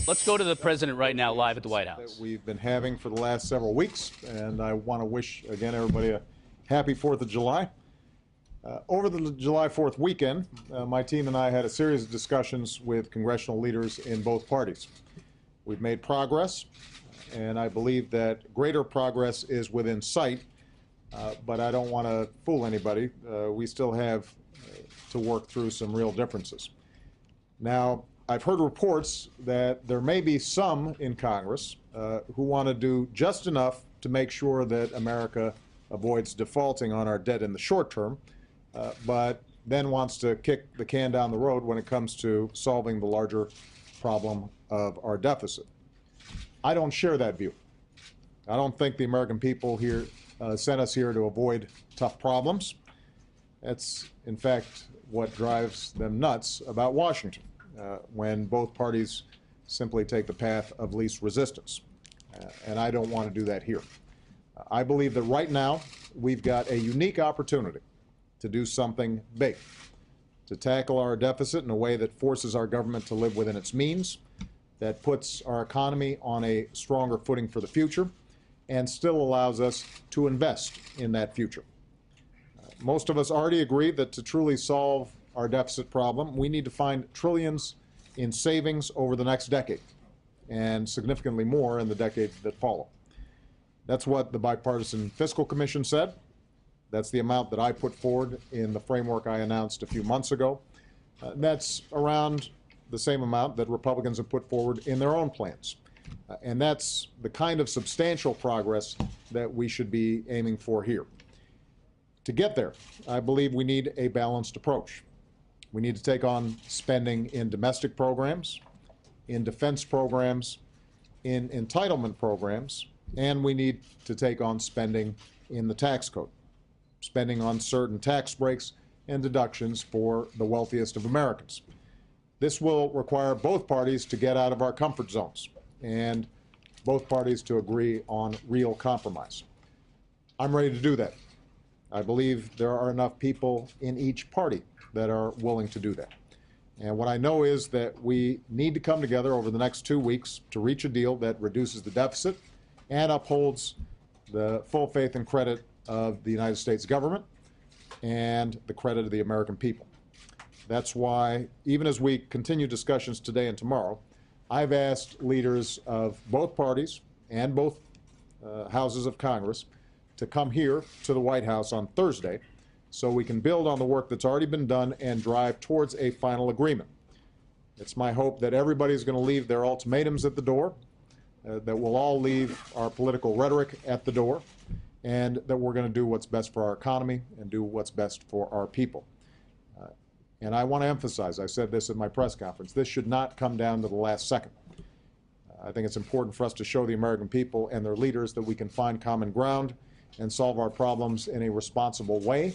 Let's go to the president right now, live at the White House. That we've been having for the last several weeks, and I want to wish, again, everybody a happy 4th of July. Over the July 4th weekend, my team and I had a series of discussions with congressional leaders in both parties. We've made progress, and I believe that greater progress is within sight, but I don't want to fool anybody. We still have to work through some real differences. Now, I've heard reports that there may be some in Congress who want to do just enough to make sure that America avoids defaulting on our debt in the short term, but then wants to kick the can down the road when it comes to solving the larger problem of our deficit. I don't share that view. I don't think the American people here sent us here to avoid tough problems. That's, in fact, what drives them nuts about Washington, when both parties simply take the path of least resistance. And I don't want to do that here. I believe that right now we've got a unique opportunity to do something big, to tackle our deficit in a way that forces our government to live within its means, that puts our economy on a stronger footing for the future, and still allows us to invest in that future. Most of us already agree that to truly solve our deficit problem, we need to find trillions in savings over the next decade, and significantly more in the decades that follow. That's what the Bipartisan Fiscal Commission said. That's the amount that I put forward in the framework I announced a few months ago. That's around the same amount that Republicans have put forward in their own plans. And that's the kind of substantial progress that we should be aiming for here. To get there, I believe we need a balanced approach. We need to take on spending in domestic programs, in defense programs, in entitlement programs, and we need to take on spending in the tax code, spending on certain tax breaks and deductions for the wealthiest of Americans. This will require both parties to get out of our comfort zones and both parties to agree on real compromise. I'm ready to do that. I believe there are enough people in each party that are willing to do that. And what I know is that we need to come together over the next 2 weeks to reach a deal that reduces the deficit and upholds the full faith and credit of the United States government and the credit of the American people. That's why, even as we continue discussions today and tomorrow, I've asked leaders of both parties and both houses of Congress to come here to the White House on Thursday so we can build on the work that's already been done and drive towards a final agreement. It's my hope that everybody's going to leave their ultimatums at the door, that we'll all leave our political rhetoric at the door, and that we're going to do what's best for our economy and do what's best for our people. And I want to emphasize, I said this at my press conference, this should not come down to the last second. I think it's important for us to show the American people and their leaders that we can find common ground and solve our problems in a responsible way.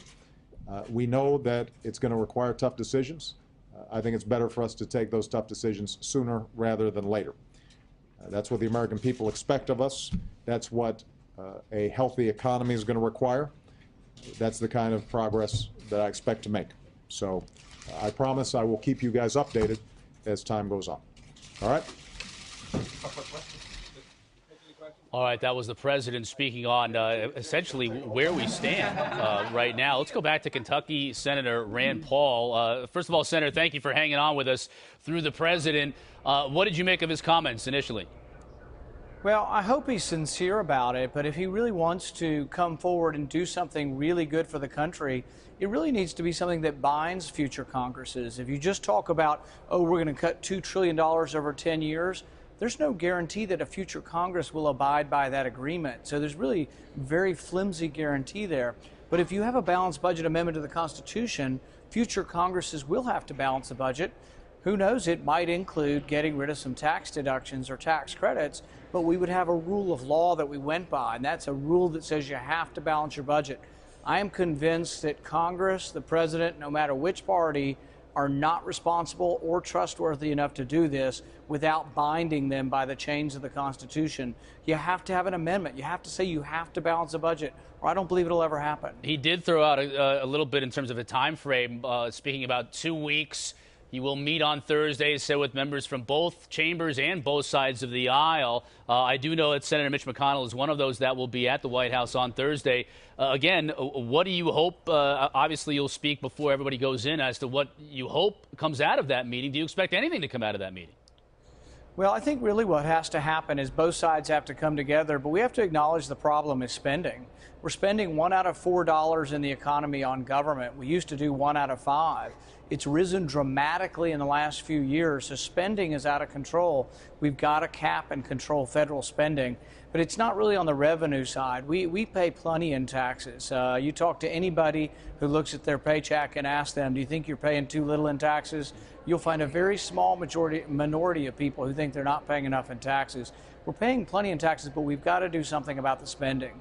We know that it's going to require tough decisions. I think it's better for us to take those tough decisions sooner rather than later. That's what the American people expect of us. That's what a healthy economy is going to require. That's the kind of progress that I expect to make. So I promise I will keep you guys updated as time goes on. All right? All right, that was the president speaking on essentially where we stand right now. Let's go back to Kentucky Senator Rand Paul. First of all, Senator, thank you for hanging on with us through the president. What did you make of his comments initially? Well, I hope he's sincere about it, but if he really wants to come forward and do something really good for the country, it really needs to be something that binds future Congresses. If you just talk about, oh, we're going to cut $2 trillion over 10 years, there's no guarantee that a future Congress will abide by that agreement. So there's really very flimsy guarantee there. But if you have a balanced budget amendment to the Constitution, future Congresses will have to balance the budget. Who knows, it might include getting rid of some tax deductions or tax credits, but we would have a rule of law that we went by, and that's a rule that says you have to balance your budget. I am convinced that Congress, the president, no matter which party, are not responsible or trustworthy enough to do this without binding them by the chains of the Constitution. You have to have an amendment. You have to say you have to balance the budget, or I don't believe it'll ever happen. He did throw out a little bit in terms of a time frame, speaking about 2 weeks. You will meet on Thursday, so with members from both chambers and both sides of the aisle. I do know that Senator Mitch McConnell is one of those that will be at the White House on Thursday. Again, what do you hope? Obviously, you'll speak before everybody goes in as to what you hope comes out of that meeting. Do you expect anything to come out of that meeting? Well, I think really what has to happen is both sides have to come together, but we have to acknowledge the problem is spending. We're spending $1 out of $4 in the economy on government. We used to do 1 out of 5. It's risen dramatically in the last few years, so spending is out of control. We've got to cap and control federal spending, but it's not really on the revenue side. We pay plenty in taxes. You talk to anybody who looks at their paycheck and ask them, do you think you're paying too little in taxes? You'll find a very small minority of people who think they're not paying enough in taxes. We're paying plenty in taxes, but we've got to do something about the spending.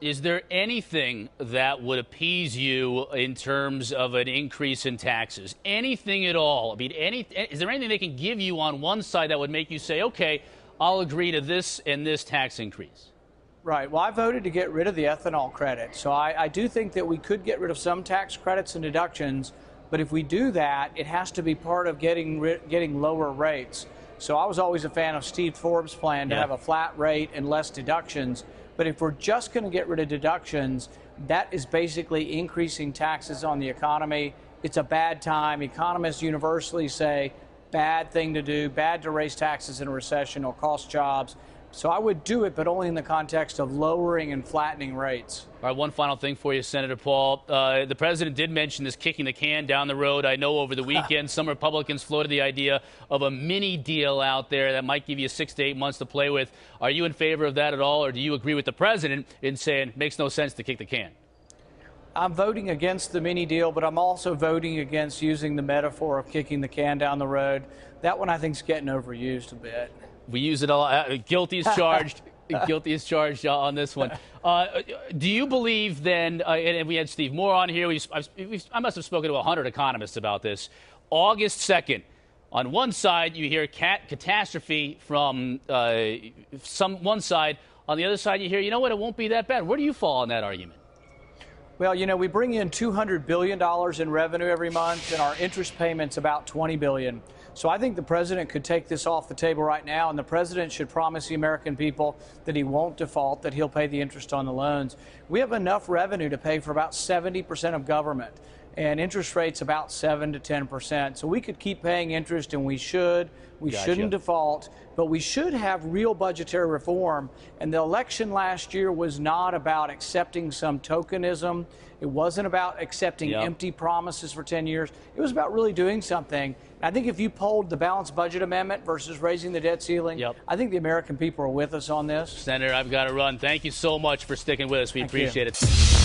Is there anything that would appease you in terms of an increase in taxes? Anything at all? I mean, is there anything they can give you on one side that would make you say, okay, I'll agree to this and this tax increase? Right. Well, I voted to get rid of the ethanol credit. So I do think that we could get rid of some tax credits and deductions. But if we do that, it has to be part of getting lower rates. So I was always a fan of Steve Forbes' plan to have a flat rate and less deductions. But if we're just going to get rid of deductions, that is basically increasing taxes on the economy. It's a bad time. Economists universally say bad thing to do, bad to raise taxes in a recession or cost jobs. So I would do it, but only in the context of lowering and flattening rates. All right, one final thing for you, Senator Paul. The president did mention this kicking the can down the road. I know over the weekend some Republicans floated the idea of a mini deal out there that might give you 6 to 8 months to play with. Are you in favor of that at all, or do you agree with the president in saying it makes no sense to kick the can? I'm voting against the mini deal, but I'm also voting against using the metaphor of kicking the can down the road. That one I think is getting overused a bit. We use it all. Guilty is charged. Guilty is charged on this one. Do you believe then, and we had Steve Moore on here, I must have spoken to 100 economists about this. August 2nd, on one side you hear catastrophe from one side. On the other side you hear, you know what, it won't be that bad. Where do you fall on that argument? Well, you know, we bring in $200 billion in revenue every month, and our interest payment's about $20 billion. So I think the president could take this off the table right now, and the president should promise the American people that he won't default, that he'll pay the interest on the loans. We have enough revenue to pay for about 70% of government, and interest rates about 7 to 10%. So we could keep paying interest, and we should. We shouldn't default, but we should have real budgetary reform. And the election last year was not about accepting some tokenism. It wasn't about accepting empty promises for 10 years. It was about really doing something. I think if you polled the balanced budget amendment versus raising the debt ceiling, I think the American people are with us on this. Senator, I've got to run. Thank you so much for sticking with us. We appreciate it.